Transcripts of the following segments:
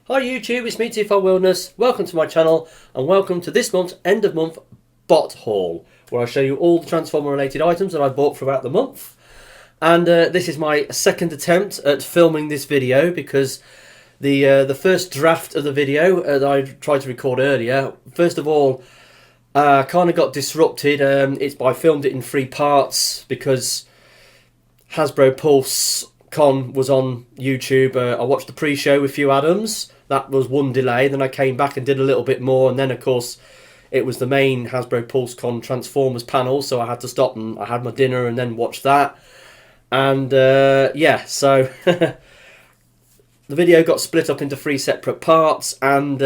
Hi YouTube, it's me TFL Wilderness. Welcome to my channel and welcome to this month's end of month bot haul, where I show you all the Transformer related items that I bought throughout the month. And this is my second attempt at filming this video because the first draft of the video that I tried to record earlier, first of all, kind of got disrupted. I filmed it in 3 parts because Hasbro Pulse Con was on YouTube. I watched the pre-show with Hugh Adams. That was one delay. Then I came back and did a little bit more, and then of course it was the main Hasbro Pulse Con Transformers panel, so I had to stop and I had my dinner and then watch that. And yeah, so the video got split up into 3 separate parts, and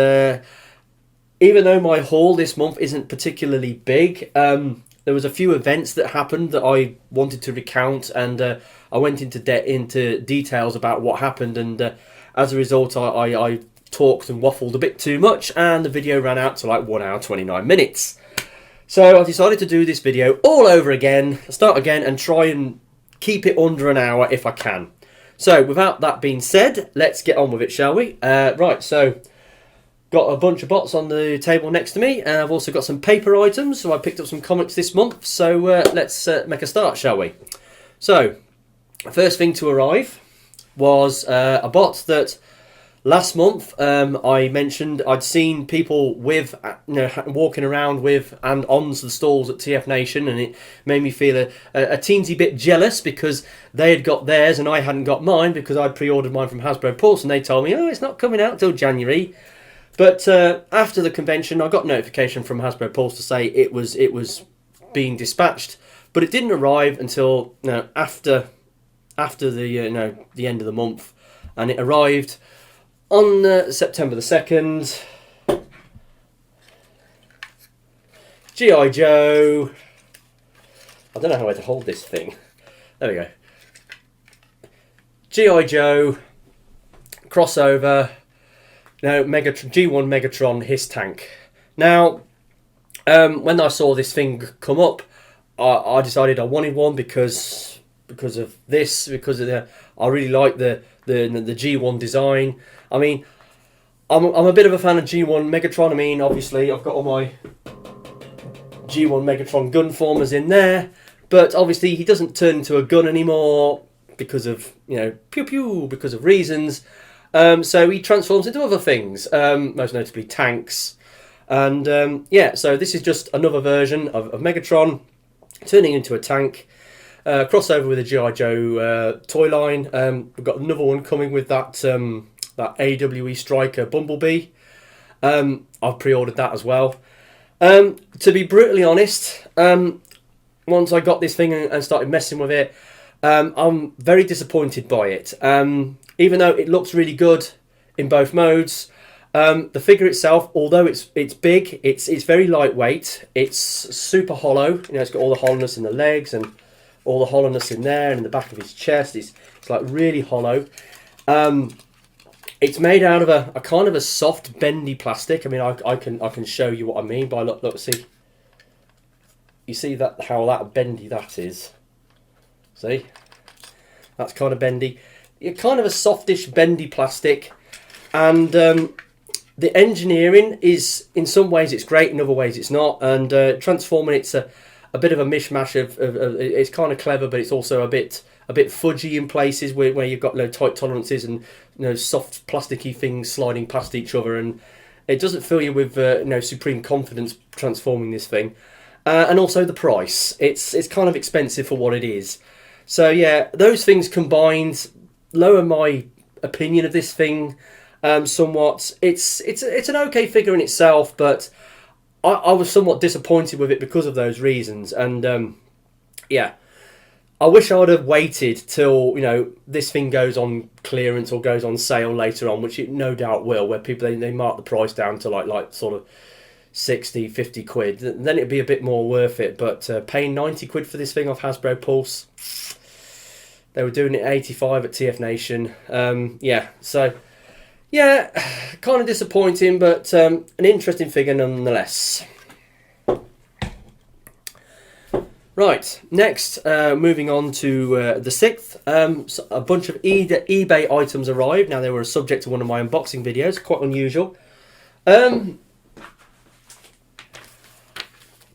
even though my haul this month isn't particularly big, there was a few events that happened that I wanted to recount, and I went into details about what happened, and as a result I talked and waffled a bit too much, and the video ran out to like 1 hour 29 minutes. So I decided to do this video all over again, start again, and try and keep it under an hour if I can. So without that being said, let's get on with it, shall we? Right, so got a bunch of bots on the table next to me, and I've also got some paper items, so I picked up some comics this month, so let's make a start, shall we? So, first thing to arrive was a bot that last month I mentioned I'd seen people with, walking around with and on the stalls at TF Nation, and it made me feel a teensy bit jealous because they had got theirs and I hadn't got mine because I'd pre-ordered mine from Hasbro Pulse, and they told me, oh, it's not coming out till January. But after the convention, I got notification from Hasbro Pulse to say it was being dispatched, but it didn't arrive until after the the end of the month, and it arrived on September the 2nd. G.I.Joe. I don't know how to hold this thing. There we go. G.I.Joe crossover. Now, G1 Megatron H.I.S.S tank. Now, when I saw this thing come up, I decided I wanted one because of this, because of I really like the G1 design. I mean, I'm a bit of a fan of G1 Megatron. I mean, obviously I've got all my G1 Megatron gun formers in there, but obviously he doesn't turn into a gun anymore because of pew pew, because of reasons. So he transforms into other things, most notably tanks. And yeah, so this is just another version of Megatron turning into a tank. Crossover with a G.I. Joe toy line. We've got another one coming with that AWE Striker Bumblebee. I've pre-ordered that as well. To be brutally honest, once I got this thing and started messing with it, I'm very disappointed by it. Even though it looks really good in both modes, the figure itself, although it's big, it's very lightweight. It's super hollow. It's got all the hollowness in the legs and all the hollowness in there and in the back of his chest. It's like really hollow. It's made out of a kind of a soft, bendy plastic. I mean, I can show you what I mean by look. See, you see that how that bendy that is. See, that's kind of bendy. Kind of a softish, bendy plastic, and the engineering is, in some ways it's great, in other ways it's not. And transforming it's a bit of a mishmash of it's kind of clever, but it's also a bit fudgy in places where you've got tight tolerances and soft plasticky things sliding past each other, and it doesn't fill you with supreme confidence transforming this thing. And also the price, it's kind of expensive for what it is. So yeah, those things combined lower my opinion of this thing somewhat. It's an okay figure in itself, but I was somewhat disappointed with it because of those reasons. And yeah, I wish I would have waited till this thing goes on clearance or goes on sale later on, which it no doubt will, where people they mark the price down to like sort of 60, 50 quid. Then it'd be a bit more worth it. But paying 90 quid for this thing off Hasbro Pulse, they were doing it at 85 at TF Nation. Yeah, so yeah, kind of disappointing, but an interesting figure nonetheless. Right, next, moving on to the 6th, so a bunch of eBay items arrived. Now, they were a subject to one of my unboxing videos, quite unusual. I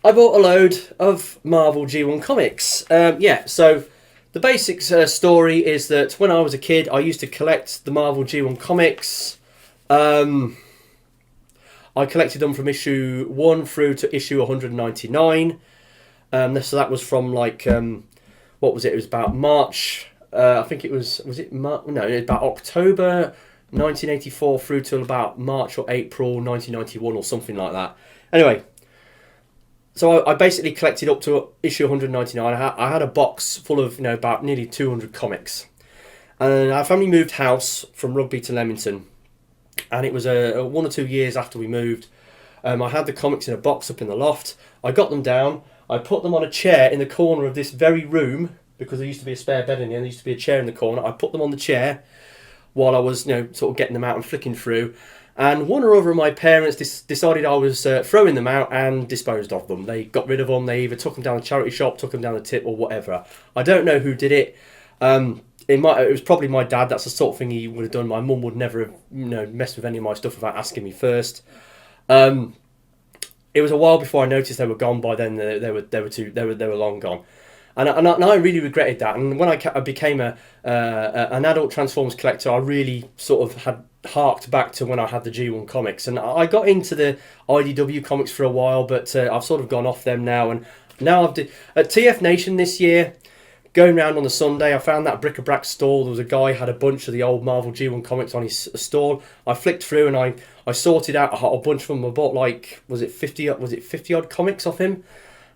bought a load of Marvel G1 comics. Yeah, so the basic story is that when I was a kid, I used to collect the Marvel G1 comics. I collected them from issue 1 through to issue 199. So that was from like, what was it? It was about March. I think it was it March? No, it was about October 1984 through till about March or April 1991 or something like that. Anyway, so I basically collected up to issue 199. I had a box full of, about nearly 200 comics. And our family moved house from Rugby to Leamington. And it was 1 or 2 years after we moved. I had the comics in a box up in the loft. I got them down. I put them on a chair in the corner of this very room, because there used to be a spare bed in here, and there used to be a chair in the corner. I put them on the chair while I was, sort of getting them out and flicking through. And one or other of my parents decided I was throwing them out and disposed of them. They got rid of them. They either took them down the charity shop, took them down the tip, or whatever. I don't know who did it. It was probably my dad. That's the sort of thing he would have done. My mum would never have, messed with any of my stuff without asking me first. It was a while before I noticed they were gone. By then, they were long gone, and I really regretted that. And when I became an adult Transformers collector, I really sort of had harked back to when I had the G1 comics, and I got into the IDW comics for a while, but I've sort of gone off them now. And now at TF Nation this year, going around on the Sunday, I found that bric-a-brac stall. There was a guy who had a bunch of the old Marvel G1 comics on his stall. I flicked through and I sorted out a bunch of them. I bought like, was it 50 odd comics off him?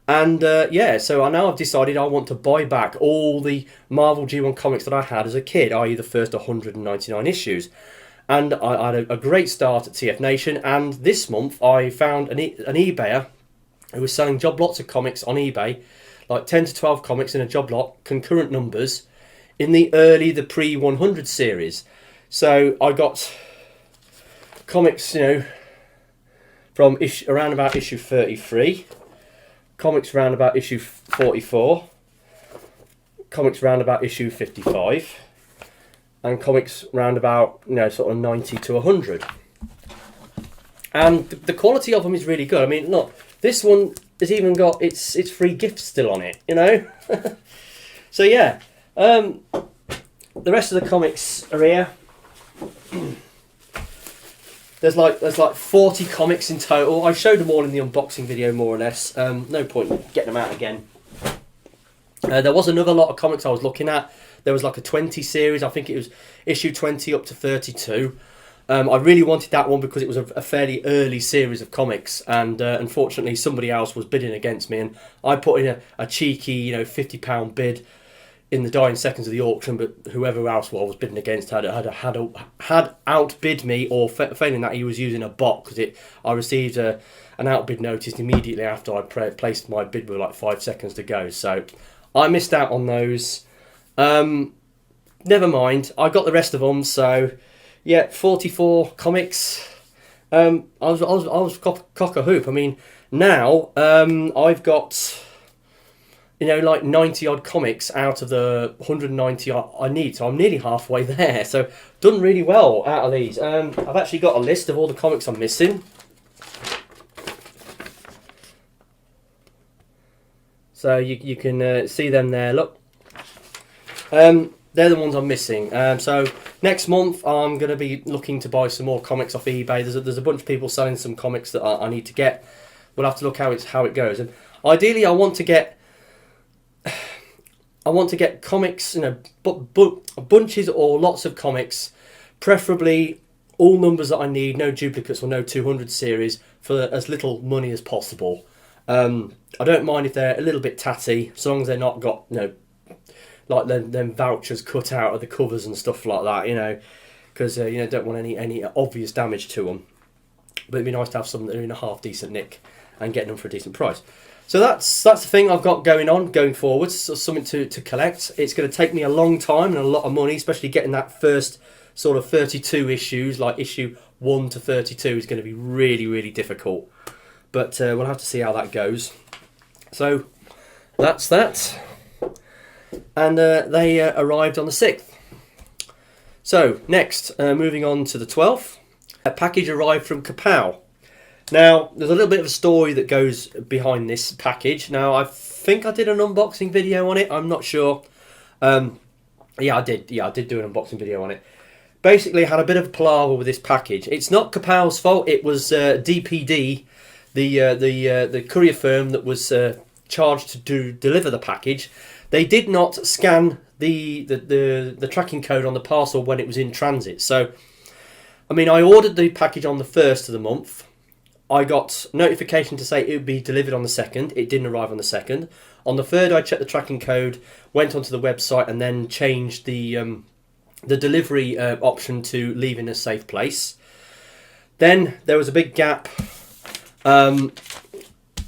And yeah, so now I've decided I want to buy back all the Marvel G1 comics that I had as a kid, i.e. the first 199 issues. And I had a great start at TF Nation, and this month I found an eBayer who was selling job lots of comics on eBay, like 10 to 12 comics in a job lot, concurrent numbers, in the pre-100 series. So I got comics, from around about issue 33, comics around about issue 44, comics around about issue 55, and comics around about, sort of 90 to 100. And the quality of them is really good. I mean, look, this one has even got its free gift still on it, So yeah, the rest of the comics are here. There's like 40 comics in total. I showed them all in the unboxing video, more or less. No point in getting them out again. There was another lot of comics I was looking at. There was like a 20 series. I think it was issue 20 up to 32. I really wanted that one because it was a fairly early series of comics, and unfortunately somebody else was bidding against me, and I put in a cheeky, £50 bid in the dying seconds of the auction, but whoever else was bidding against had outbid me, or failing that, he was using a bot, because I received an outbid notice immediately after I placed my bid with like 5 seconds to go. So I missed out on those. Never mind, I got the rest of them. So yeah, 44 comics. I was cock a hoop. I mean, now I've got like 90 odd comics out of the 190 I need, so I'm nearly halfway there. So done really well out of these. I've actually got a list of all the comics I'm missing. So you can see them there. Look. They're the ones I'm missing. So next month I'm going to be looking to buy some more comics off eBay. There's a bunch of people selling some comics that I need to get. We'll have to look how it goes. And ideally, I want to get comics, bunches or lots of comics, preferably all numbers that I need, no duplicates or no 200 series, for as little money as possible. I don't mind if they're a little bit tatty, so long as they're not got like them vouchers cut out of the covers and stuff like that, because don't want any obvious damage to them. But it'd be nice to have some that are in a half decent nick and getting them for a decent price. So that's the thing I've got going forward. So something to collect. It's going to take me a long time and a lot of money, especially getting that first sort of 32 issues, like issue 1 to 32 is going to be really, really difficult. But we'll have to see how that goes. So that's that. And they arrived on the 6th. So next, moving on to the 12th, a package arrived from Kapow. Now, there's a little bit of a story that goes behind this package. Now, I think I did an unboxing video on it. I'm not sure. Yeah, I did. Yeah, I did do an unboxing video on it. Basically, I had a bit of a palaver with this package. It's not Kapow's fault. It was DPD, the courier firm that was charged to deliver the package. They did not scan the tracking code on the parcel when it was in transit. So, I mean, I ordered the package on the 1st of the month. I got notification to say it would be delivered on the 2nd. It didn't arrive on the 2nd. On the 3rd, I checked the tracking code, went onto the website, and then changed the delivery option to leave in a safe place. Then there was a big gap, and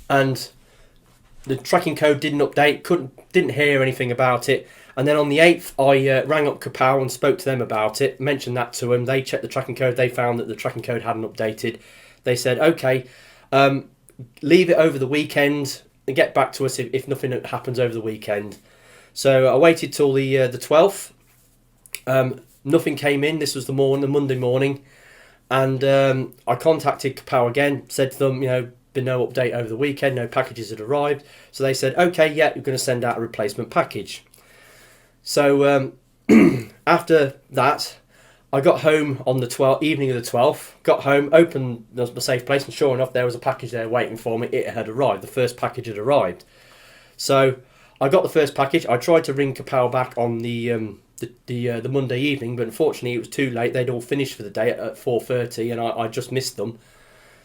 the tracking code didn't update. Didn't hear anything about it. And then on the 8th, I rang up Kapow and spoke to them about it. Mentioned that to them. They checked the tracking code. They found that the tracking code hadn't updated. They said, okay, leave it over the weekend and get back to us if nothing happens over the weekend. So I waited till the 12th. Nothing came in. This was the Monday morning. And I contacted Kapow again, said to them, been no update over the weekend, no packages had arrived. So they said, okay, yeah, you're going to send out a replacement package. So after that, I got home on the evening of the 12th, got home, opened the safe place, and sure enough, there was a package there waiting for me. It had arrived. The first package had arrived. So I got the first package. I tried to ring Kapow back on the Monday evening, but unfortunately it was too late. They'd all finished for the day at 4:30, and I just missed them.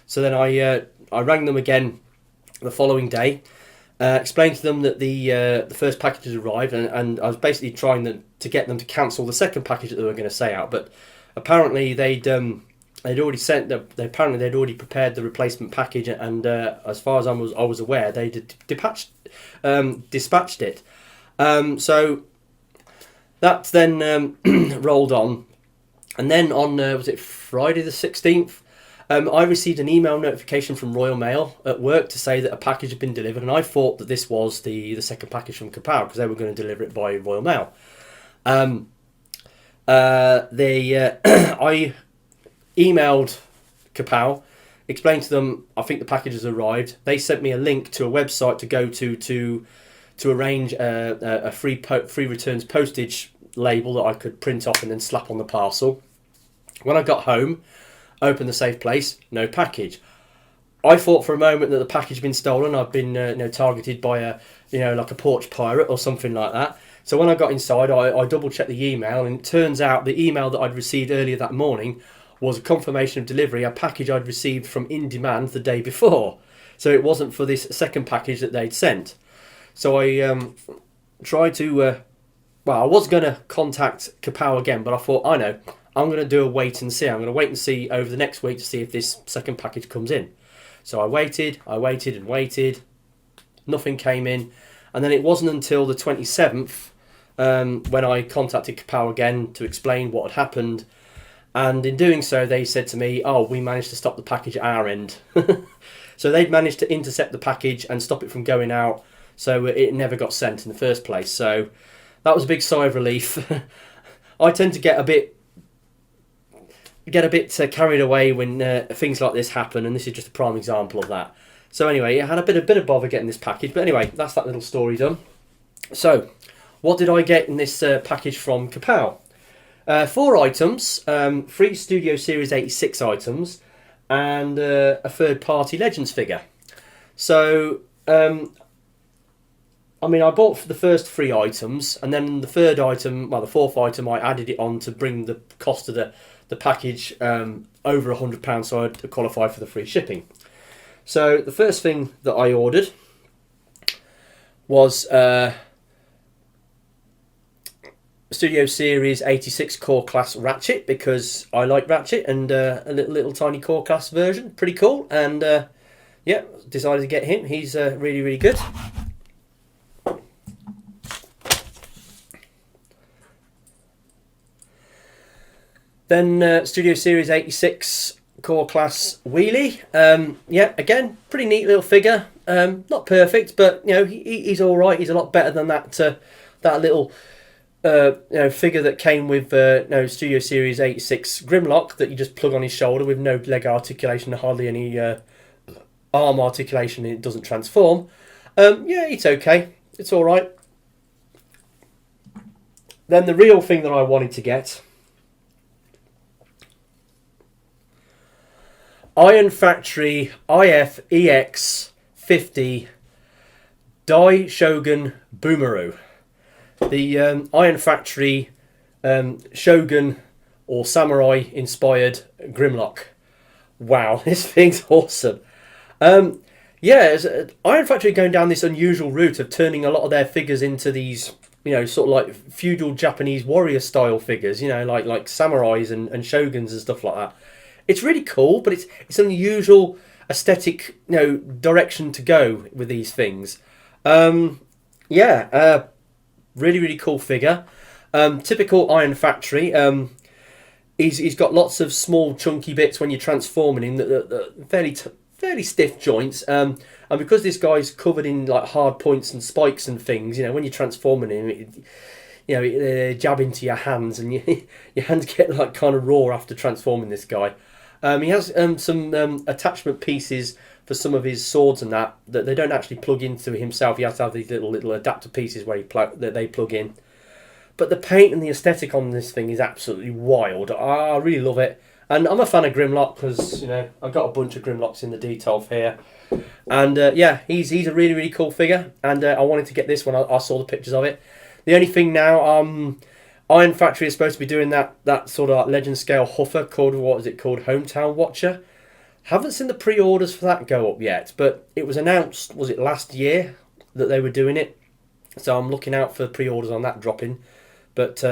So then I rang them again the following day, explained to them that the first package had arrived, and I was basically trying to get them to cancel the second package that they were going to say out. But apparently they'd already prepared the replacement package, and as far as I was aware, they dispatched it. So that then rolled on, and then on was it Friday the 16th? I received an email notification from Royal Mail at work to say that a package had been delivered, and I thought that this was the second package from Kapow because they were going to deliver it by Royal Mail. I emailed Kapow, explained to them I think the package has arrived. They sent me a link to a website to go to arrange a free returns postage label that I could print off and then slap on the parcel. When I got home, opened the safe place, no package. I thought for a moment that the package had been stolen. I'd been targeted by like a porch pirate or something like that. So when I got inside, I double checked the email, and it turns out the email that I'd received earlier that morning was a confirmation of delivery, a package I'd received from In Demand the day before. So it wasn't for this second package that they'd sent. So I tried to, I was going to contact Kapow again, but I thought, I know, I'm going to do a wait and see. I'm going to wait and see over the next week to see if this second package comes in. So I waited and waited. Nothing came in. And then it wasn't until the 27th when I contacted Kapow again to explain what had happened. And in doing so, they said to me, we managed to stop the package at our end. So they'd managed to intercept the package and stop it from going out. So it never got sent in the first place. So that was a big sigh of relief. I tend to get a bit carried away when things like this happen, and this is just a prime example of that. So anyway, I had a bit of bother getting this package, but anyway, that's that little story done. So, what did I get in this package from Kapow? 4 items, 3 Studio Series 86 items, and a third-party Legends figure. So, I bought the first 3 items, and then the third item, the fourth item, I added it on to bring the cost of the package over £100, so I'd qualify for the free shipping. So the first thing that I ordered was Studio Series 86 Core Class Ratchet, because I like Ratchet, and a little tiny Core Class version, pretty cool, and decided to get him. He's really, really good. Then Studio Series 86 Core Class Wheelie. Again, pretty neat little figure. Not perfect, but you know he's all right. He's a lot better than that that little figure that came with Studio Series 86 Grimlock that you just plug on his shoulder with no leg articulation, hardly any arm articulation, and it doesn't transform. Yeah, it's okay. It's all right. Then the real thing that I wanted to get, Iron Factory IF EX50 Daishogun Boohmaru. The Iron Factory Shogun or Samurai inspired Grimlock. Wow, this thing's awesome. Yeah, Iron Factory going down this unusual route of turning a lot of their figures into these, you know, sort of like feudal Japanese warrior style figures, you know, like samurais and shoguns and stuff like that. It's really cool, but it's an unusual aesthetic, you know, direction to go with these things. Yeah, really, really cool figure. Typical Iron Factory. He's got lots of small chunky bits when you're transforming him, the fairly stiff joints. And because this guy's covered in like hard points and spikes and things, you know, when you're transforming him, they jab into your hands, and your hands get like kind of raw after transforming this guy. He has some attachment pieces for some of his swords and that they don't actually plug into himself. He has to have these little adapter pieces where that they plug in. But the paint and the aesthetic on this thing is absolutely wild. I really love it. And I'm a fan of Grimlock because, you know, I've got a bunch of Grimlocks in the detail here. And yeah, he's a really, really cool figure. And I wanted to get this when I saw the pictures of it. The only thing now, Iron Factory is supposed to be doing that sort of legend scale huffer called, what is it called, Hometown Watcher. Haven't seen the pre-orders for that go up yet, but it was announced, was it last year, that they were doing it. So I'm looking out for pre-orders on that dropping. But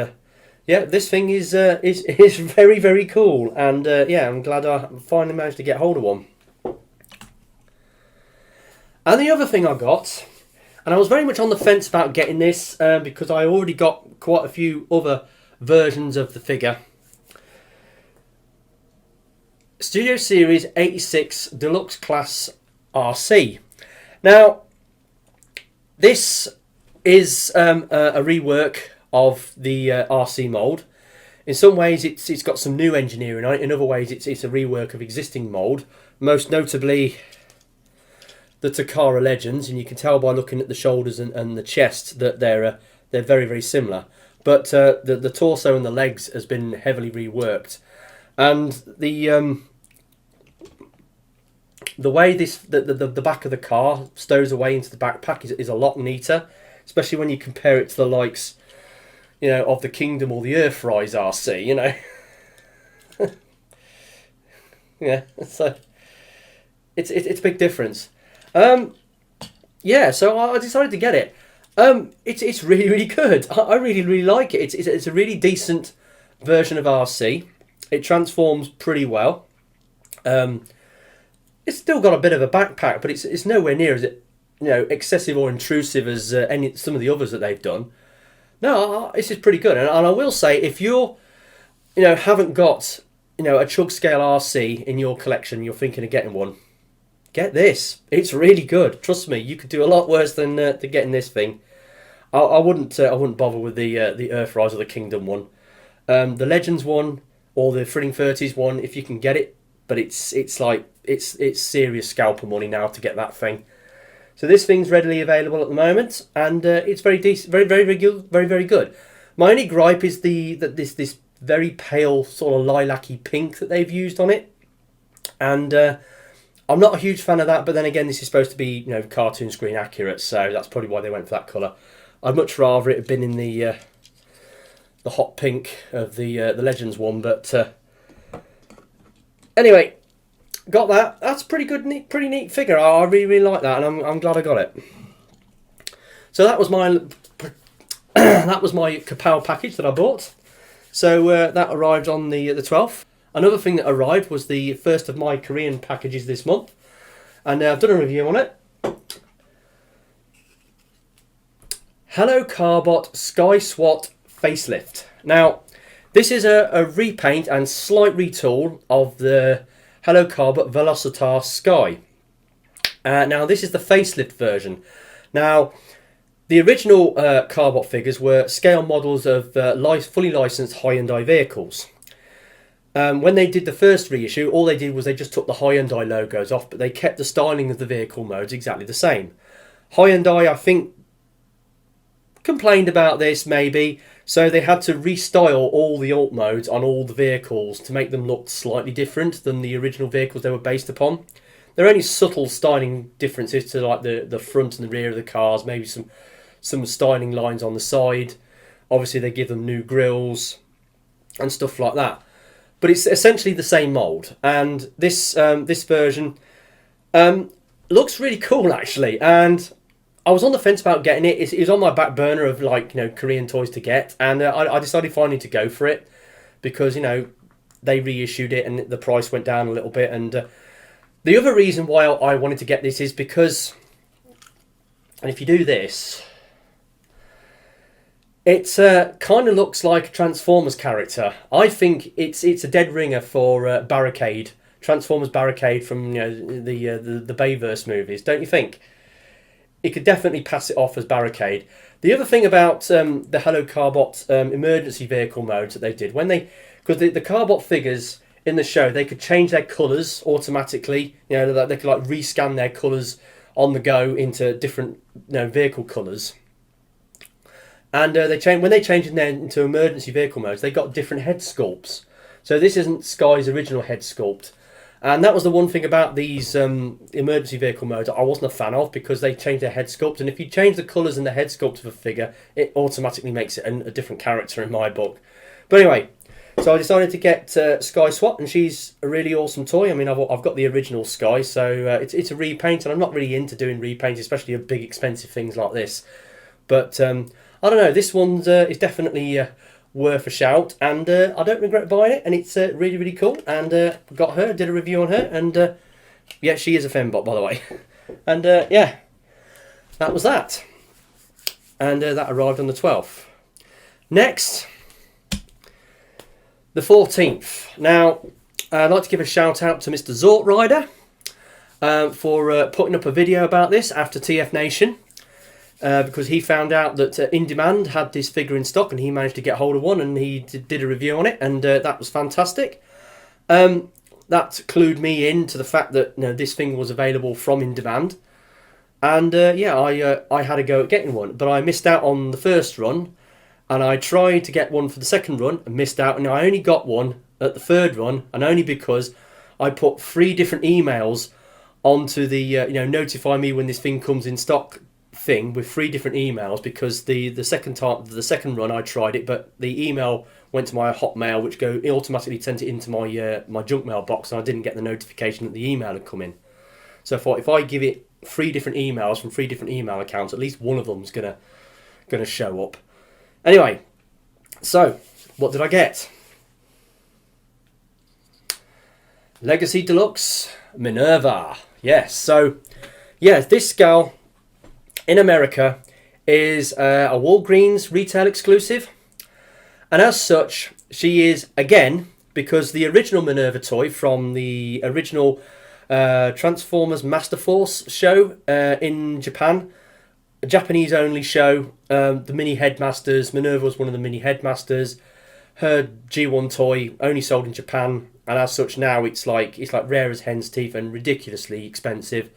yeah, this thing is very, very cool, and yeah, I'm glad I finally managed to get hold of one. And the other thing I got, and I was very much on the fence about getting this because I already got quite a few other versions of the figure. Studio Series 86 Deluxe Class Arcee. Now, this is a rework of the Arcee mould. In some ways, it's got some new engineering on it. In other ways, it's a rework of existing mould. Most notably, the Takara Legends, and you can tell by looking at the shoulders and the chest that they're very, very similar. But the torso and the legs has been heavily reworked, and the way the back of the car stows away into the backpack is a lot neater, especially when you compare it to the likes, you know, of the Kingdom or the Earthrise Arcee, you know. Yeah, so it's a big difference. Yeah, so I decided to get it. It's really, really good. I really, really like it. It's a really decent version of Arcee. It transforms pretty well. It's still got a bit of a backpack, but it's nowhere near as excessive or intrusive as some of the others that they've done. No, this is pretty good, and I will say, if you're, haven't got, a chug scale Arcee in your collection, you're thinking of getting one, get this. It's really good. Trust me, you could do a lot worse than getting this thing. I wouldn't bother with the Earthrise or the Kingdom one, the Legends one or the Thrilling 30s one if you can get it. But it's serious scalper money now to get that thing. So this thing's readily available at the moment, and it's very decent, very, very, very good, very, very good. My only gripe is this very pale sort of lilac-y pink that they've used on it, and I'm not a huge fan of that. But then again, this is supposed to be cartoon screen accurate, so that's probably why they went for that colour. I'd much rather it have been in the hot pink of the Legends one, but anyway. Got that. That's pretty good, pretty neat figure. I really, really like that, and I'm glad I got it. So that was my Kapow package that I bought. So that arrived on the 12th. Another thing that arrived was the first of my Korean packages this month, and I've done a review on it. Hello Carbot Sky S.W.A.T facelift. Now, this is a repaint and slight retool of the Hello Carbot Velocitar Sky. Now this is the facelift version. Now the original Carbot figures were scale models of fully licensed Hyundai vehicles. When they did the first reissue, all they did was they just took the Hyundai logos off, but they kept the styling of the vehicle modes exactly the same. Hyundai, I think, complained about this maybe, so they had to restyle all the alt modes on all the vehicles to make them look slightly different than the original vehicles they were based upon. There are only subtle styling differences to like the front and the rear of the cars, maybe some styling lines on the side. Obviously they give them new grills and stuff like that. But it's essentially the same mould, and this version looks really cool actually. And I was on the fence about getting it. It was on my back burner of Korean toys to get, and I decided finally to go for it because they reissued it and the price went down a little bit. And the other reason why I wanted to get this is because, and if you do this, it kind of looks like a Transformers character. I think it's a dead ringer for Barricade, Transformers Barricade from the Bayverse movies, don't you think? It could definitely pass it off as Barricade. The other thing about the Hello Carbot emergency vehicle modes that they did, because the Carbot figures in the show, they could change their colours automatically. They could like rescan their colours on the go into different vehicle colours. And when they changed into emergency vehicle modes, they got different head sculpts. So this isn't Sky's original head sculpt. And that was the one thing about these emergency vehicle modes I wasn't a fan of, because they changed their head sculpt. And if you change the colours and the head sculpt of a figure, it automatically makes it a different character in my book. But anyway, so I decided to get Sky SWAT, and she's a really awesome toy. I mean, I've got the original Sky, so it's a repaint, and I'm not really into doing repaints, especially of big expensive things like this. But I don't know, this one's is definitely worth a shout, and I don't regret buying it, and it's really, really cool. And got her, did a review on her, and yeah, she is a fembot, by the way. And yeah, that was that. And that arrived on the 12th. Next, the 14th. Now, I'd like to give a shout out to Mr. Zort Rider for putting up a video about this after TF Nation. Because he found out that In Demand had this figure in stock, and he managed to get hold of one, and he did a review on it, and that was fantastic. That clued me in to the fact that this thing was available from In Demand, and yeah, I had a go at getting one, but I missed out on the first run, and I tried to get one for the second run and missed out, and I only got one at the third run, and only because I put 3 different emails onto the notify me when this thing comes in stock thing with 3 different emails, because the second run I tried it, but the email went to my Hotmail, which it automatically sent it into my junk mail box, and I didn't get the notification that the email had come in. So I thought, if I give it 3 different emails from 3 different email accounts, at least one of them's gonna show up. Anyway, so what did I get? Legacy Deluxe Minerva. Yes, so yeah, this gal in America is a Walgreens retail exclusive, and as such she is, again, because the original Minerva toy from the original Transformers Master Force show in Japan, a Japanese only show, the mini headmasters, Minerva was one of the mini headmasters, her G1 toy only sold in Japan, and as such now it's like rare as hen's teeth and ridiculously expensive.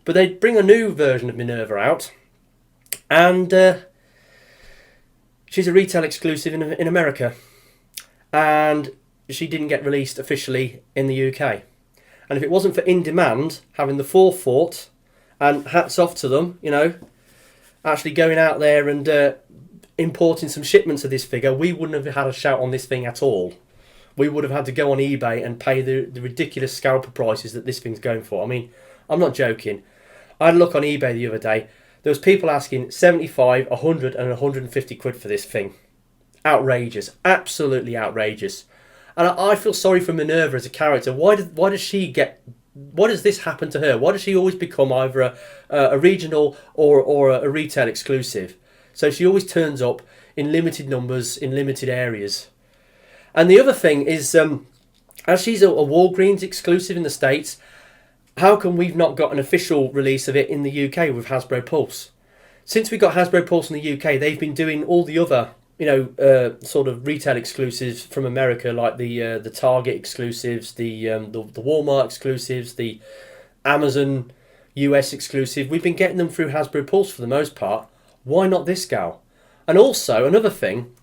But they bring a new version of Minerva out, and she's a retail exclusive in America, and she didn't get released officially in the UK. And if it wasn't for In Demand having the forethought, and hats off to them, actually going out there and importing some shipments of this figure, we wouldn't have had a shout on this thing at all. We would have had to go on eBay and pay the ridiculous scalper prices that this thing's going for. I mean, I'm not joking. I had a look on eBay the other day. There was people asking 75, 100 and 150 quid for this thing. Outrageous. Absolutely outrageous. And I feel sorry for Minerva as a character. Why does this happen to her? Why does she always become either a regional or a retail exclusive? So she always turns up in limited numbers in limited areas. And the other thing is, as she's a Walgreens exclusive in the States, how come we've not got an official release of it in the UK with Hasbro Pulse? Since we got Hasbro Pulse in the UK, they've been doing all the other, sort of retail exclusives from America, like the Target exclusives, the Walmart exclusives, the Amazon US exclusive. We've been getting them through Hasbro Pulse for the most part. Why not this gal? And also, another thing,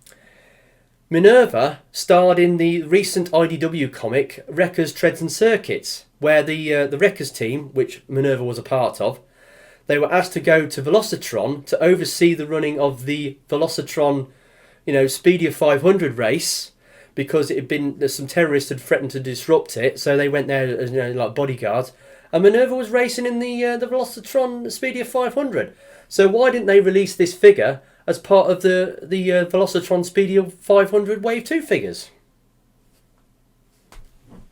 Minerva starred in the recent IDW comic Wreckers, Treads and Circuits, where the Wreckers team, which Minerva was a part of, they were asked to go to Velocitron to oversee the running of the Velocitron, Speedia 500 race, because some terrorists had threatened to disrupt it, so they went there as like bodyguards. And Minerva was racing in the Velocitron Speedia 500. So why didn't they release this figure as part of the Velocitron Speedia 500 Wave 2 figures?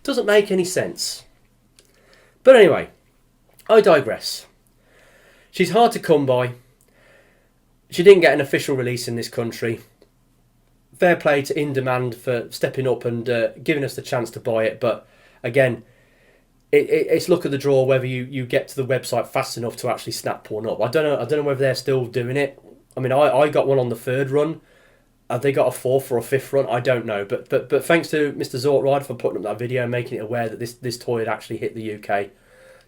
Doesn't make any sense. But anyway, I digress. She's hard to come by. She didn't get an official release in this country. Fair play to In Demand for stepping up and giving us the chance to buy it. But again, it's luck of the draw whether you get to the website fast enough to actually snap one up. I don't know whether they're still doing it. I mean, I got one on the 3rd run. Have they got a 4th or a 5th run? I don't know. But thanks to Mr. Zortrider for putting up that video and making it aware that this toy had actually hit the UK.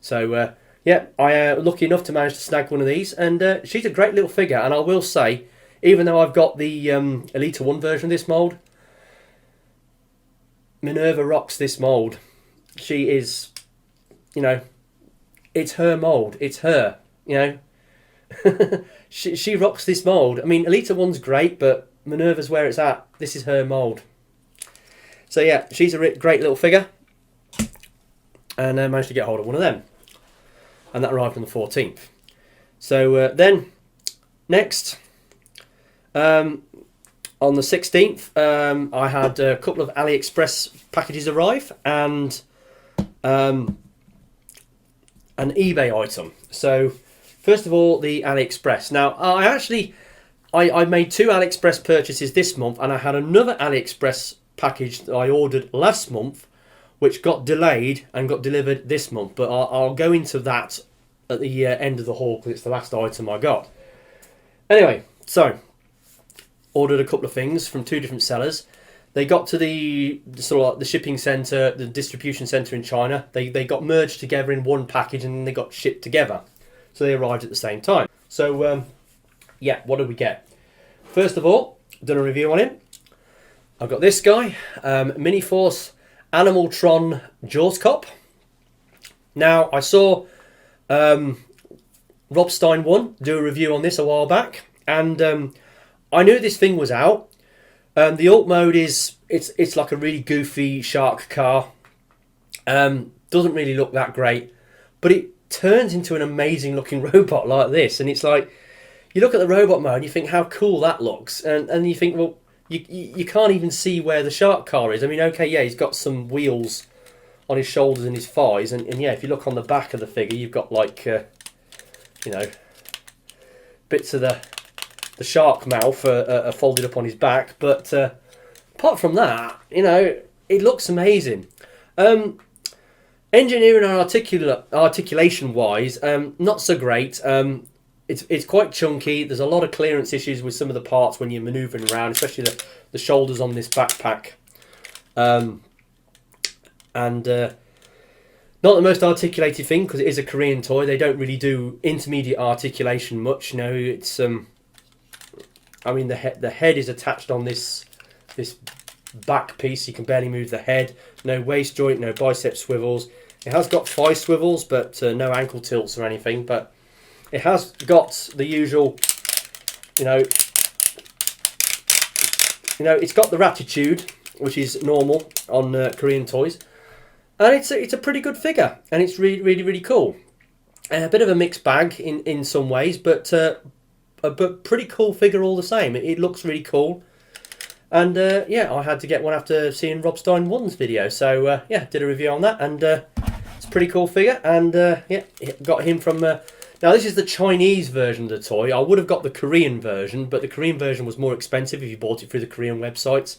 So yeah, I lucky enough to manage to snag one of these, and she's a great little figure. And I will say, even though I've got the Elite 1 version of this mould, Minerva rocks this mould. She is, it's her mould. It's her, she rocks this mould. I mean, Elite 1's great, but Minerva's where it's at. This is her mould. So yeah, she's a great little figure, and I managed to get hold of one of them. And that arrived on the 14th. So then, next, on the 16th, I had a couple of Aliexpress packages arrive and an eBay item. So, first of all, the Aliexpress. Now, I made 2 Aliexpress purchases this month, and I had another Aliexpress package that I ordered last month, which got delayed and got delivered this month. But I'll go into that at the end of the haul because it's the last item I got. Anyway, so ordered a couple of things from 2 different sellers. They got to the sort of like the shipping centre, the distribution centre in China. They got merged together in one package and then they got shipped together. So they arrived at the same time. So yeah, what did we get? First of all, done a review on him. I've got this guy, Miniforce Animaltron Jawscop. Now, I saw Rob Stein 1 do a review on this a while back, and I knew this thing was out. The alt mode it's like a really goofy shark car. Doesn't really look that great, but it turns into an amazing looking robot like this, and it's like, you look at the robot mode and you think how cool that looks, and you think, well, you can't even see where the shark car is. I mean, okay, yeah, he's got some wheels on his shoulders and his thighs, and yeah, if you look on the back of the figure, you've got like, bits of the shark mouth are folded up on his back. But apart from that, it looks amazing. Engineering and articulation wise, not so great. It's quite chunky. There's a lot of clearance issues with some of the parts when you're manoeuvring around, especially the shoulders on this backpack. And not the most articulated thing because it is a Korean toy. They don't really do intermediate articulation much. It's I mean, the head is attached on this back piece. You can barely move the head. No waist joint, no bicep swivels. It has got thigh swivels, but no ankle tilts or anything. But it has got the usual, it's got the Ratitude, which is normal on Korean toys. And it's a pretty good figure, and it's really, really, really cool. A bit of a mixed bag in some ways, but pretty cool figure all the same. It looks really cool. And yeah, I had to get one after seeing Rob Stein 1's video. So yeah, did a review on that, and it's a pretty cool figure. And yeah, got him from... now this is the Chinese version of the toy. I would have got the Korean version, but the Korean version was more expensive if you bought it through the Korean websites.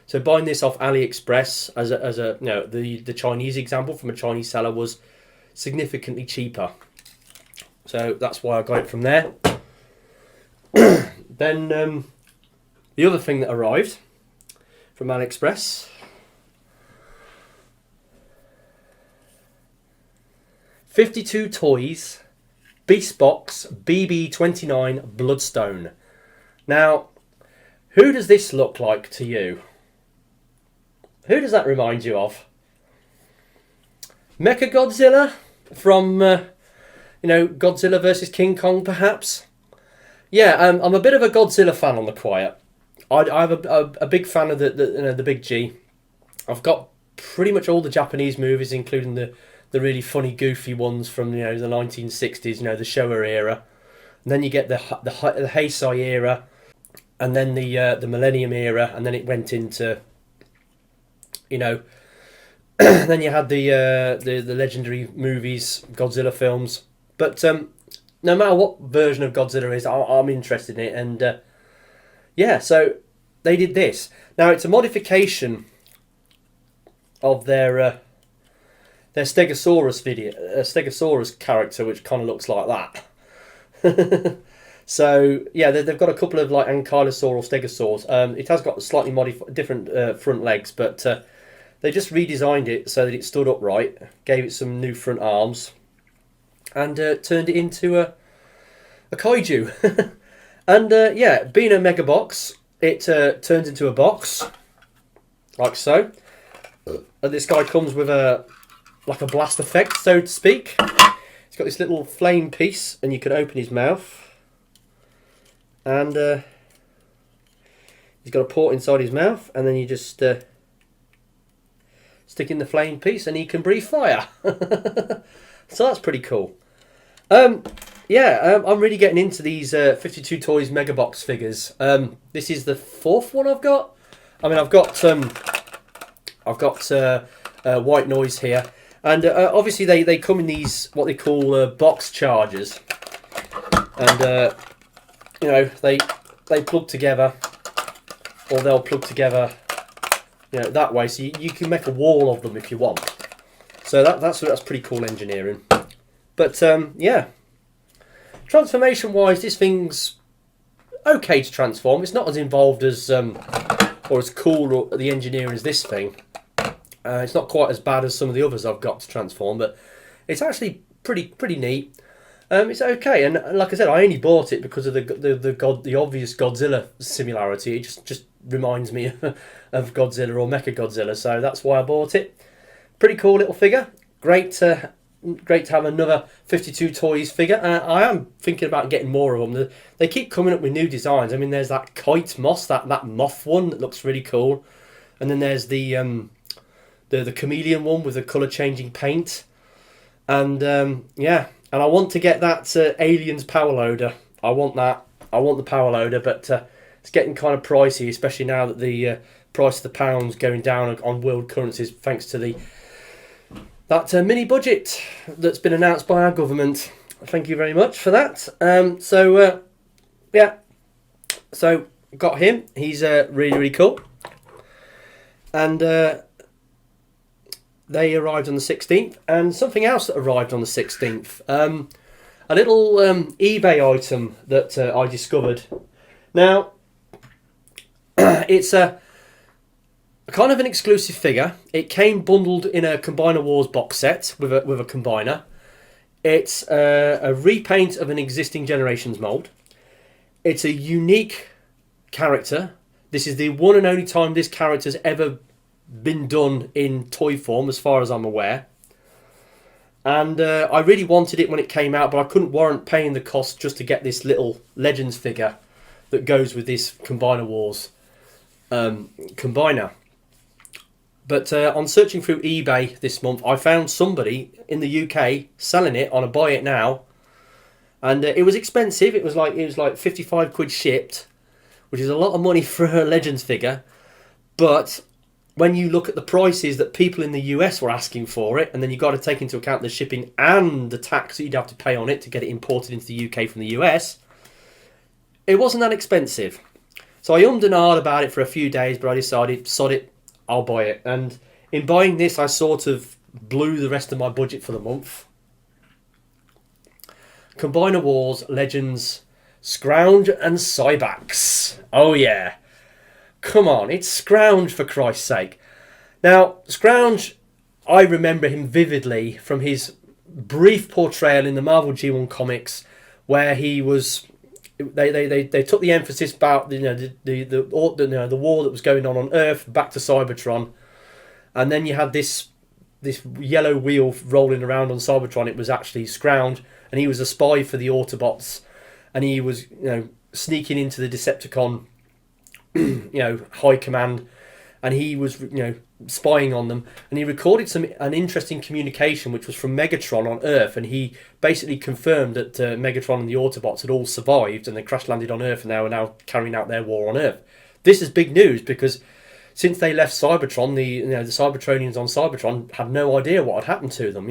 So buying this off AliExpress as a the Chinese example from a Chinese seller was significantly cheaper. So that's why I got it from there. Then the other thing that arrived from Aliexpress, 52 Toys Beast Box BB29 Bloodstone. Now, who does this look like to you? Who does that remind you of? Mechagodzilla from, Godzilla versus King Kong, perhaps? Yeah, I'm a bit of a Godzilla fan on the quiet. I'm a big fan of the Big G. I've got pretty much all the Japanese movies, including the really funny, goofy ones from the 1960s, the Showa era. And then you get the Heisei era, and then the Millennium era, and then it went into, then you had the legendary movies, Godzilla films. But no matter what version of Godzilla is, I'm interested in it. And yeah, so they did this. Now it's a modification of their Stegosaurus character, which kind of looks like that. So yeah, they've got a couple of like Ankylosaur or Stegosaurs. It has got slightly different front legs, but they just redesigned it so that it stood upright, gave it some new front arms, and turned it into a kaiju. And yeah, being a mega box, it turns into a box like so. And this guy comes with like a blast effect, so to speak. He's got this little flame piece, and you can open his mouth, and he's got a port inside his mouth, and then you just stick in the flame piece, and he can breathe fire. So that's pretty cool. Yeah, I'm really getting into these 52 Toys Mega Box figures. This is the fourth one I've got. I mean, I've got White Noise here, and obviously they come in these what they call box chargers, and they plug together, or they'll plug together, that way, so you can make a wall of them if you want. So that's pretty cool engineering. But yeah, transformation wise, this thing's okay to transform. It's not as involved as or as cool or the engineering as this thing. It's not quite as bad as some of the others I've got to transform, but it's actually pretty neat. It's okay, and like I said, I only bought it because of the obvious Godzilla similarity. It just reminds me of Godzilla or Mechagodzilla, so that's why I bought it. Pretty cool little figure. Great to have another 52 Toys figure. I am thinking about getting more of them. They keep coming up with new designs. I mean, there's that kite moth, that moth one that looks really cool, and then there's the chameleon one with the colour changing paint, and yeah, and I want to get that Aliens power loader. I want that. I want the power loader, but it's getting kind of pricey, especially now that the price of the pound's going down on world currencies, thanks to that mini budget that's been announced by our government. Thank you very much for that. Yeah, so got him. He's really cool, and they arrived on the 16th, and something else that arrived on the 16th. A little eBay item that I discovered. Now, it's a kind of an exclusive figure. It came bundled in a Combiner Wars box set with a combiner. It's a repaint of an existing Generations mould. It's a unique character. This is the one and only time this character's ever been done in toy form, as far as I'm aware. And I really wanted it when it came out, but I couldn't warrant paying the cost just to get this little Legends figure that goes with this Combiner Wars combiner. But on searching through eBay this month, I found somebody in the UK selling it on a buy it now, and it was expensive. It was like 55 quid shipped, which is a lot of money for a Legends figure. But when you look at the prices that people in the US were asking for it, and then you've got to take into account the shipping and the tax that you'd have to pay on it to get it imported into the UK from the US, it wasn't that expensive. So I ummed and ahed about it for a few days, but I decided, sod it, I'll buy it. And in buying this, I sort of blew the rest of my budget for the month. Combiner Wars Legends Scrounge and Cybaxx. Oh yeah. Come on, it's Scrounge for Christ's sake. Now, Scrounge, I remember him vividly from his brief portrayal in the Marvel G1 comics, where he was. They took the emphasis about the war that was going on Earth back to Cybertron, and then you had this yellow wheel rolling around on Cybertron. It was actually Scrounge, and he was a spy for the Autobots, and he was sneaking into the Decepticon high command, and he was spying on them, and he recorded an interesting communication which was from Megatron on Earth, and he basically confirmed that Megatron and the Autobots had all survived and they crash landed on Earth, and they were now carrying out their war on Earth. This is big news because since they left Cybertron, the Cybertronians on Cybertron had no idea what had happened to them.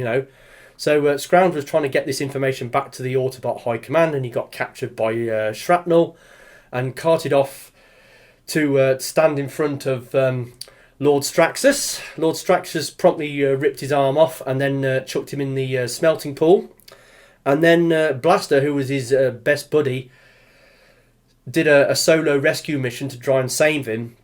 So Scrounge was trying to get this information back to the Autobot High Command, and he got captured by Shrapnel and carted off to stand in front of Lord Straxus. Lord Straxus promptly ripped his arm off and then chucked him in the smelting pool. And then Blaster, who was his best buddy, did a solo rescue mission to try and save him.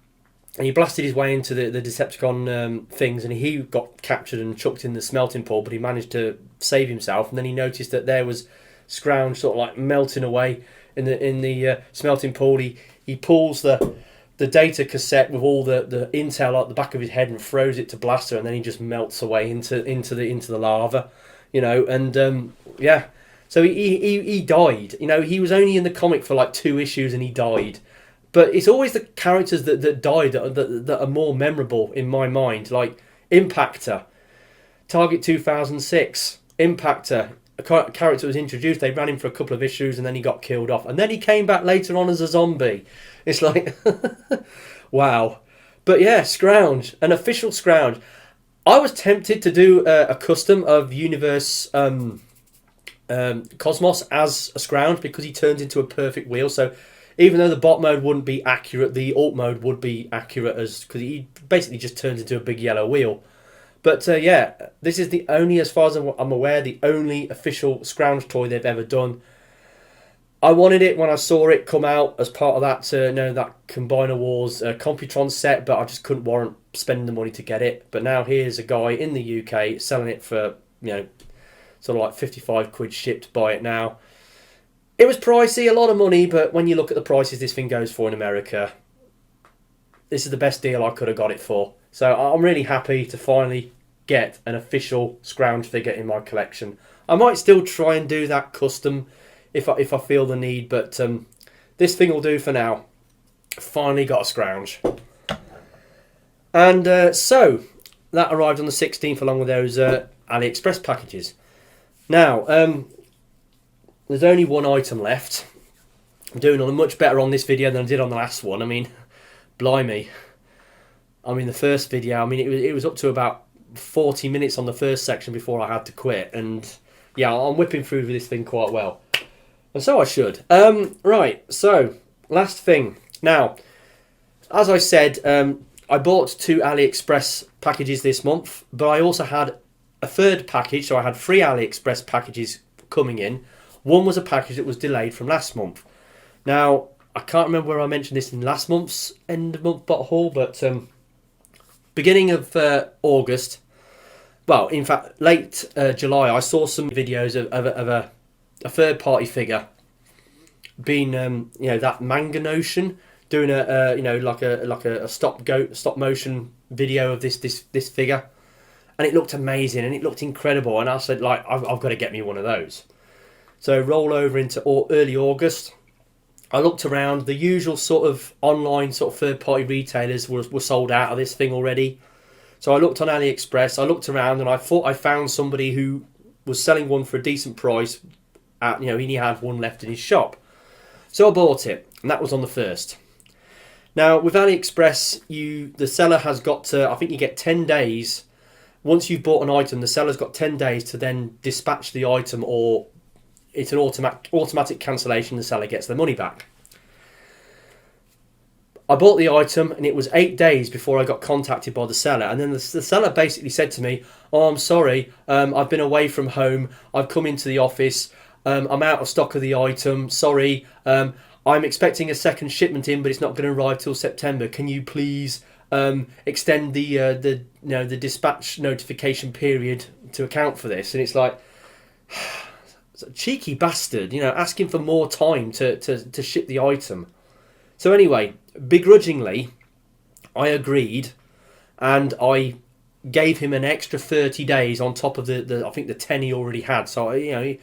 And he blasted his way into the Decepticon things, and he got captured and chucked in the smelting pool, but he managed to save himself. And then he noticed that there was Scrounge sort of like melting away in the smelting pool. He pulls the data cassette with all the intel at the back of his head and throws it to Blaster, and then he just melts away into the lava, So he died. He was only in the comic for like 2 issues and he died. But it's always the characters that died that are more memorable in my mind, like Impactor, Target 2006, Impactor. A character was introduced, they ran him for a couple of issues and then he got killed off, and then he came back later on as a zombie. It's like wow. But yeah, Scrounge, an official Scrounge. I was tempted to do a custom of Universe Cosmos as a Scrounge because he turns into a perfect wheel. So even though the bot mode wouldn't be accurate, the alt mode would be accurate because he basically just turns into a big yellow wheel. But this is the only, as far as I'm aware, the only official Scrounge toy they've ever done. I wanted it when I saw it come out as part of that that Combiner Wars Computron set, but I just couldn't warrant spending the money to get it. But now here's a guy in the UK selling it for sort of like 55 quid shipped. Buy it now. It was pricey, a lot of money, but when you look at the prices this thing goes for in America, this is the best deal I could have got it for. So I'm really happy to finally get an official Scrounge figure in my collection. I might still try and do that custom if I feel the need, but this thing will do for now. Finally got a Scrounge. And so that arrived on the 16th along with those AliExpress packages. Now, there's only one item left. I'm doing much better on this video than I did on the last one. I mean, blimey. The first video, it was up to about 40 minutes on the first section before I had to quit. And yeah, I'm whipping through this thing quite well. And so I should. Right, so last thing. Now, as I said, I bought 2 AliExpress packages this month, but I also had a third package, so I had 3 AliExpress packages coming in. One was a package that was delayed from last month. Now, I can't remember where I mentioned this in last month's end of month bot haul, but beginning of August, well, in fact, late July, I saw some videos of a third party figure being, that Manga Notion doing a stop motion video of this figure, and it looked amazing and it looked incredible, and I said, like, I've got to get me one of those. So roll over into early August. I looked around. The usual sort of online sort of third-party retailers were sold out of this thing already. So I looked on AliExpress. I looked around and I thought I found somebody who was selling one for a decent price. He only had one left in his shop. So I bought it, and that was on the 1st. Now, with AliExpress, the seller has got to, I think you get 10 days. Once you've bought an item, the seller's got 10 days to then dispatch the item, or it's an automatic cancellation. The seller gets their money back. I bought the item and it was 8 days before I got contacted by the seller, and then the seller basically said to me, "Oh, I'm sorry, I've been away from home, I've come into the office, I'm out of stock of the item. Sorry. I'm expecting a second shipment in, but it's not going to arrive till September. Can you please extend the dispatch notification period to account for this? And it's like, it's a cheeky bastard, asking for more time to ship the item. So anyway, begrudgingly, I agreed, and I gave him an extra 30 days on top of the I think the 10 he already had. So I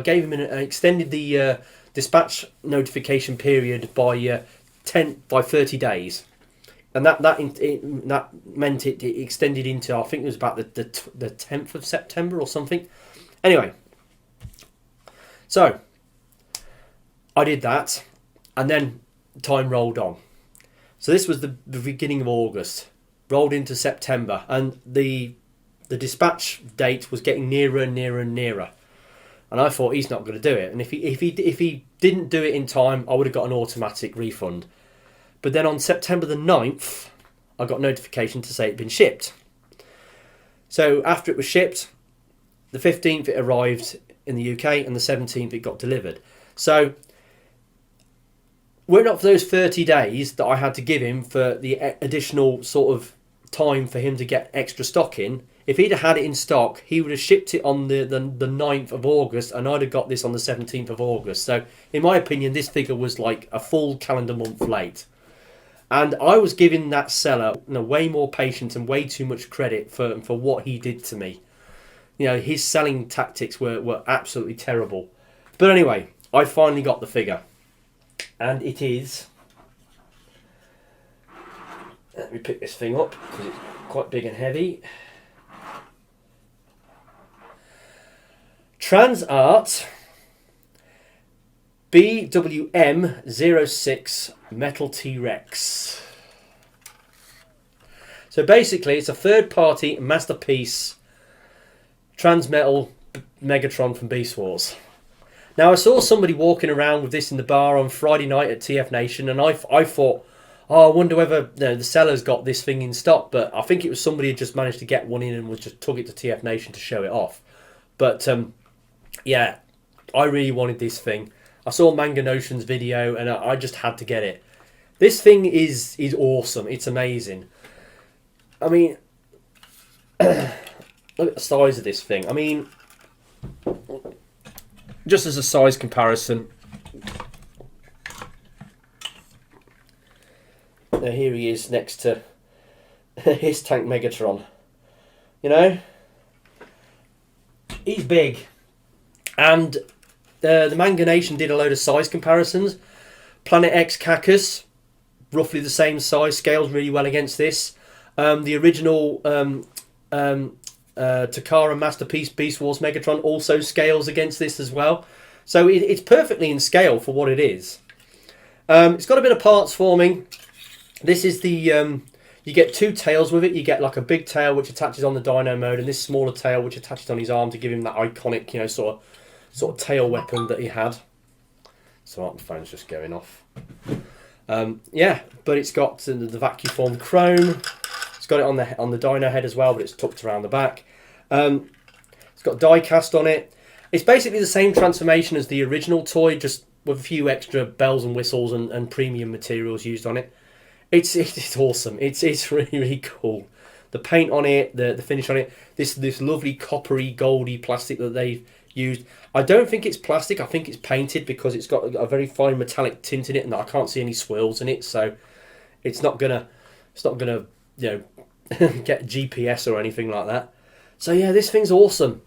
gave him extended the dispatch notification period by 30 days, and that meant it extended into, I think it was about the 10th of September or something. Anyway, so I did that, and then time rolled on. So this was the beginning of August, rolled into September, and the dispatch date was getting nearer and nearer and nearer. And I thought, he's not going to do it. And if he didn't do it in time, I would have got an automatic refund. But then on September the 9th, I got notification to say it'd been shipped. So after it was shipped, the 15th it arrived in the UK, and the 17th it got delivered. So were it not for those 30 days that I had to give him for the additional sort of time for him to get extra stock in, if he'd have had it in stock, he would have shipped it on the 9th of August, and I'd have got this on the 17th of August. So in my opinion, this figure was like a full calendar month late. And I was giving that seller way more patience and way too much credit for what he did to me. His selling tactics were absolutely terrible. But anyway, I finally got the figure. And it is... Let me pick this thing up, because it's quite big and heavy. Transart BWM06 Metal T-Rex. So basically, it's a third-party masterpiece Transmetal Megatron from Beast Wars. Now, I saw somebody walking around with this in the bar on Friday night at TF Nation, and I thought, I wonder whether the seller's got this thing in stock. But I think it was somebody who just managed to get one in and just took it to TF Nation to show it off. But yeah, I really wanted this thing. I saw Manga Notion's video, and I just had to get it. This thing is awesome. It's amazing. I mean, look at the size of this thing. I mean, just as a size comparison, now here he is next to his tank Megatron. He's big, and the Manga Nation did a load of size comparisons. Planet X Cacus, roughly the same size, scales really well against this. The original Takara Masterpiece Beast Wars Megatron also scales against this as well. So it's perfectly in scale for what it is. It's got a bit of parts forming. This is the... you get two tails with it. You get like a big tail which attaches on the Dino mode, and this smaller tail which attaches on his arm to give him that iconic, sort of tail weapon that he had. So my phone's just going off. Yeah, but it's got the vacuum form chrome. It's got it on the Dino head as well, but it's tucked around the back. It's got die cast on it. It's basically the same transformation as the original toy, just with a few extra bells and whistles and premium materials used on it. It's awesome. It's really, really cool. The paint on it, the finish on it, this lovely coppery, goldy plastic that they've used. I don't think it's plastic. I think it's painted because it's got a very fine metallic tint in it, and I can't see any swirls in it, so it's not gonna get GPS or anything like that. So yeah, this thing's awesome.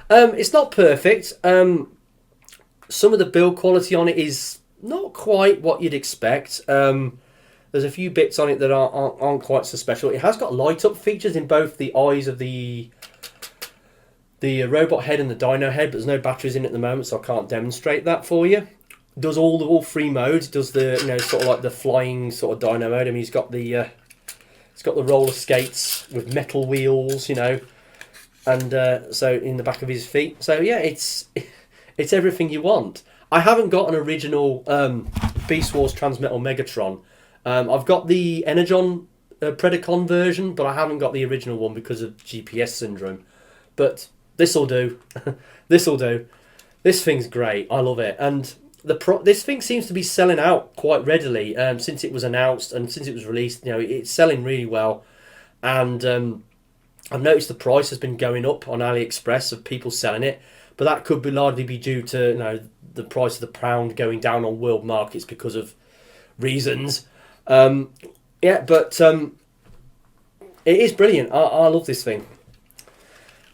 It's not perfect. Some of the build quality on it is not quite what you'd expect. There's a few bits on it that aren't quite so special. It has got light up features in both the eyes of the robot head and the dino head, but there's no batteries in it at the moment, so I can't demonstrate that for you. It does all three modes. It does the sort of like the flying sort of dino mode. I mean, he's got the roller skates with metal wheels, and so in the back of his feet. So yeah, it's everything you want. I haven't got an original Beast Wars Transmetal Megatron. I've got the Energon Predacon version, but I haven't got the original one because of GPS syndrome. But this'll do. This'll do. This thing's great. I love it, and this thing seems to be selling out quite readily since it was announced and since it was released. You know, it's selling really well, and I've noticed the price has been going up on AliExpress of people selling it, but that could be largely be due to the price of the pound going down on world markets because of reasons. Yeah, but it is brilliant. I love this thing,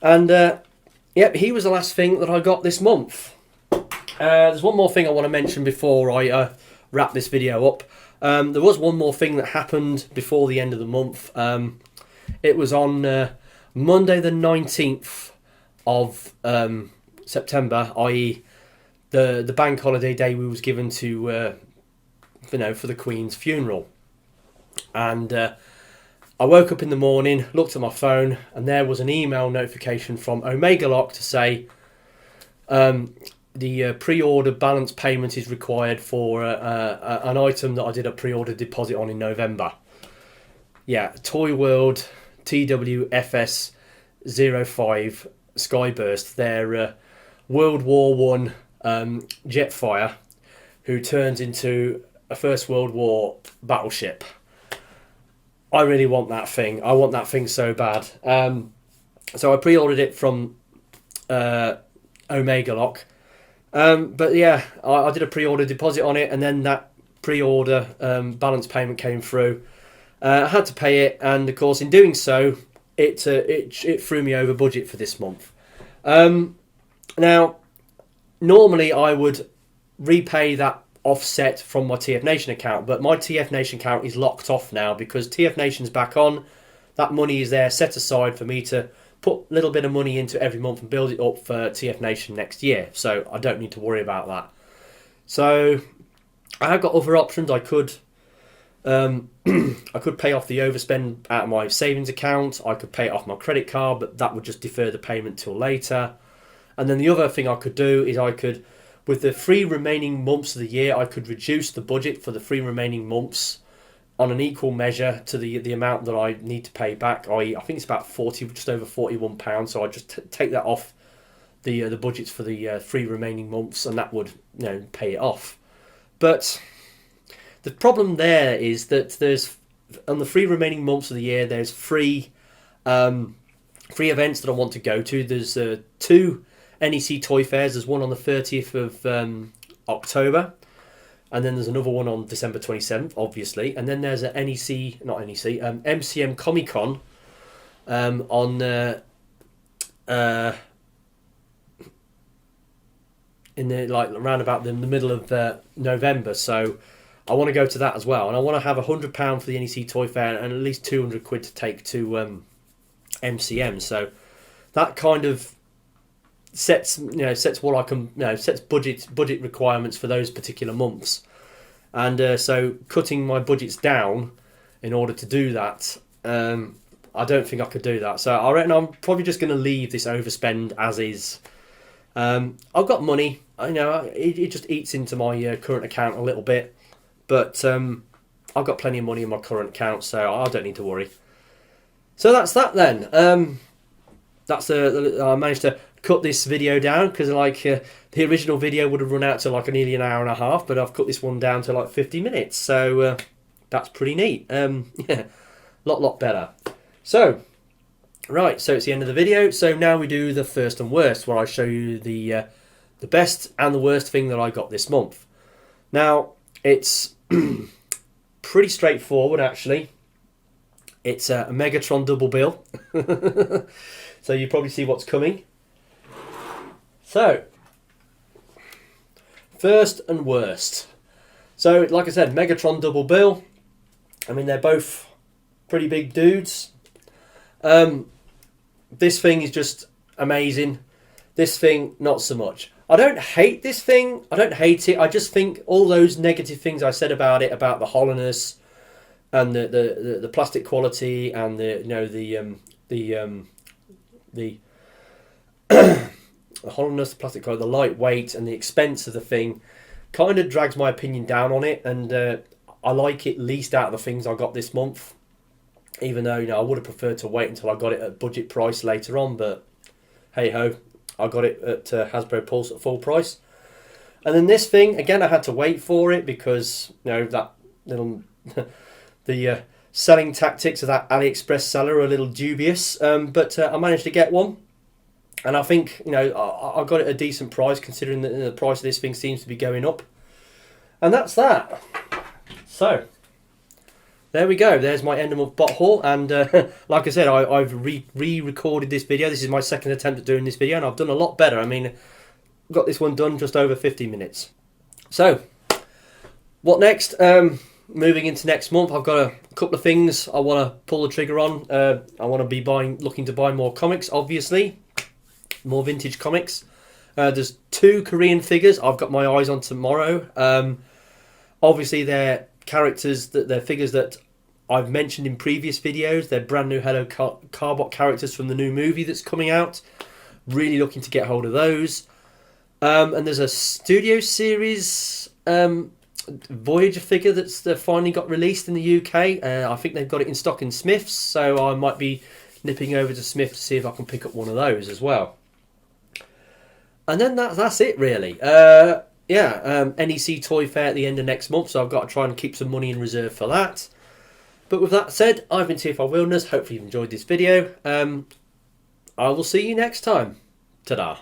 and yep, he was the last thing that I got this month. There's one more thing I want to mention before I wrap this video up. There was one more thing that happened before the end of the month. It was on Monday the 19th of September, i.e. the bank holiday day we was given to for the Queen's funeral. And I woke up in the morning, looked at my phone, and there was an email notification from Omegalock to say the pre-order balance payment is required for an item that I did a pre-order deposit on in November. Yeah, Toy World TWFS 05 Skyburst, their World War One Jetfire, who turns into a First World War battleship. I really want that thing. I want that thing so bad. So I pre-ordered it from Omegalock. But yeah, I did a pre-order deposit on it, and then that pre-order balance payment came through. I had to pay it, and of course, in doing so, it threw me over budget for this month. Now, normally I would repay that offset from my TF Nation account, but my TF Nation account is locked off now because TF Nation's back on. That money is there set aside for me to put a little bit of money into every month and build it up for TF Nation next year, so I don't need to worry about that. So I have got other options. I could I could pay off the overspend out of my savings account. I could pay it off my credit card, but that would just defer the payment till later. And then the other thing I could do is I could, with the 3 remaining months of the year, I could reduce the budget for the 3 remaining months on an equal measure to the amount that I need to pay back. I think it's about just over £41. So I just take that off the budgets for the 3 remaining months, and that would pay it off. But the problem there is that there's on the 3 remaining months of the year, there's free events that I want to go to. There's 2 NEC toy fairs. There's one on the 30th of October, and then there's another one on December 27th, obviously. And then there's a MCM Comic Con on in the around about the middle of November. So I want to go to that as well, and I want to have £100 for the NEC toy fair and at least £200 to take to MCM. So that kind of sets what I can sets budget requirements for those particular months, and so cutting my budgets down in order to do that, I don't think I could do that. So I reckon I'm probably just going to leave this overspend as is. I've got money, it just eats into my current account a little bit, but I've got plenty of money in my current account, so I don't need to worry. So that's that then. I managed to cut this video down because the original video would have run out to nearly an hour and a half, but I've cut this one down to 50 minutes, so that's pretty neat. Yeah, lot better. So right, so it's the end of the video. So now we do the first and worst, where I show you the best and the worst thing that I got this month. Now it's pretty straightforward actually. It's a Megatron double bill. So you probably see what's coming. So, first and worst. So, like I said, Megatron double bill. I mean, they're both pretty big dudes. This thing is just amazing. This thing, not so much. I don't hate this thing. I don't hate it. I just think all those negative things I said about it, about the hollowness and the plastic quality and the hollowness, the plastic quality, the lightweight and the expense of the thing kind of drags my opinion down on it, and I like it least out of the things I got this month, even though I would have preferred to wait until I got it at budget price later on, but hey ho, I got it at Hasbro Pulse at full price. And then this thing, again, I had to wait for it because, you know, that little... the selling tactics of that Aliexpress seller are a little dubious. But I managed to get one. And I think, you know, I got it at a decent price considering that the price of this thing seems to be going up. And that's that. So, there we go. There's my end of month bot haul. And like I said, I've re-recorded this video. This is my second attempt at doing this video. And I've done a lot better. I mean, got this one done just over 50 minutes. So, what next? Moving into next month, I've got a couple of things I want to pull the trigger on. I want to be looking to buy more comics, obviously. More vintage comics. There's 2 Korean figures I've got my eyes on tomorrow. Obviously, they're characters, they're figures that I've mentioned in previous videos. They're brand new Hello Carbot characters from the new movie that's coming out. Really looking to get hold of those. And there's a Studio Series Voyager figure that's finally got released in the UK. I think they've got it in stock in Smith's, so I might be nipping over to Smith to see if I can pick up one of those as well. And then that's it really. NEC Toy Fair at the end of next month, so I've got to try and keep some money in reserve for that. But with that said, I've been TFI Wilderness. Hopefully you've enjoyed this video. I will see you next time. Ta-da.